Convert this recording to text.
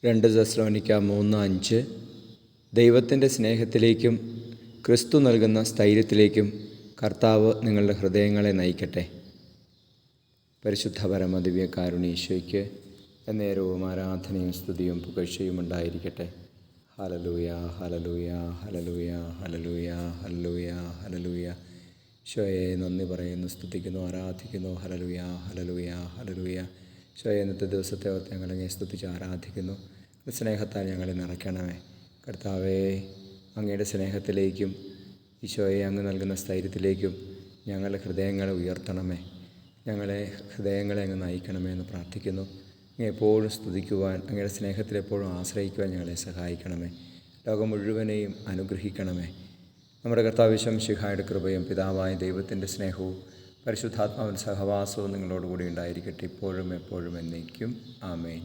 2 തെസ്സലോനിക്ക 3:5 ദൈവത്തിൻ്റെ സ്നേഹത്തിലേക്കും ക്രിസ്തു നൽകുന്ന സ്ഥൈര്യത്തിലേക്കും കർത്താവ് നിങ്ങളുടെ ഹൃദയങ്ങളെ നയിക്കട്ടെ. പരിശുദ്ധ പരമദിവ്യ കാരുണ്യ എന്നേരവും ആരാധനയും സ്തുതിയും പുകഴ്ചയും ഉണ്ടായിരിക്കട്ടെ. Hallelujah, hallelujah, hallelujah, hallelujah, hallelujah, hallelujah. ഈശോയെ നന്ദി പറയുന്നു, സ്തുതിക്കുന്നു, ആരാധിക്കുന്നു. Hallelujah, hallelujah, hallelujah. ഈശോയെ ഇന്നത്തെ ദിവസത്തെ ഓർത്ത് ഞങ്ങളെ സ്തുതിച്ച് ആരാധിക്കുന്നു. സ്നേഹത്താൽ ഞങ്ങളെ നിറയ്ക്കണമേ. കർത്താവേ, അങ്ങയുടെ സ്നേഹത്തിലേക്കും ഈശോയെ അങ്ങ് നൽകുന്ന സ്ഥൈര്യത്തിലേക്കും ഞങ്ങളുടെ ഹൃദയങ്ങളെ ഉയർത്തണമേ. ഞങ്ങളെ ഹൃദയങ്ങളെ അങ്ങ് നയിക്കണമേ എന്ന് പ്രാർത്ഥിക്കുന്നു. അങ്ങ് എപ്പോഴും സ്തുതിക്കുവാൻ, അങ്ങയുടെ സ്നേഹത്തിൽ എപ്പോഴും ആശ്രയിക്കുവാൻ ഞങ്ങളെ സഹായിക്കണമേ. ലോകം മുഴുവനെയും അനുഗ്രഹിക്കണമേ. നമ്മുടെ കർത്താവ് മിശിഹായുടെ കൃപയും പിതാവായ ദൈവത്തിൻ്റെ സ്നേഹവും പരിശുദ്ധാത്മാവിൻ്റെ സഹവാസവും നിങ്ങളോടുകൂടി ഉണ്ടായിരിക്കട്ടെ, ഇപ്പോഴും എപ്പോഴും എന്നേക്കും. ആമേൻ.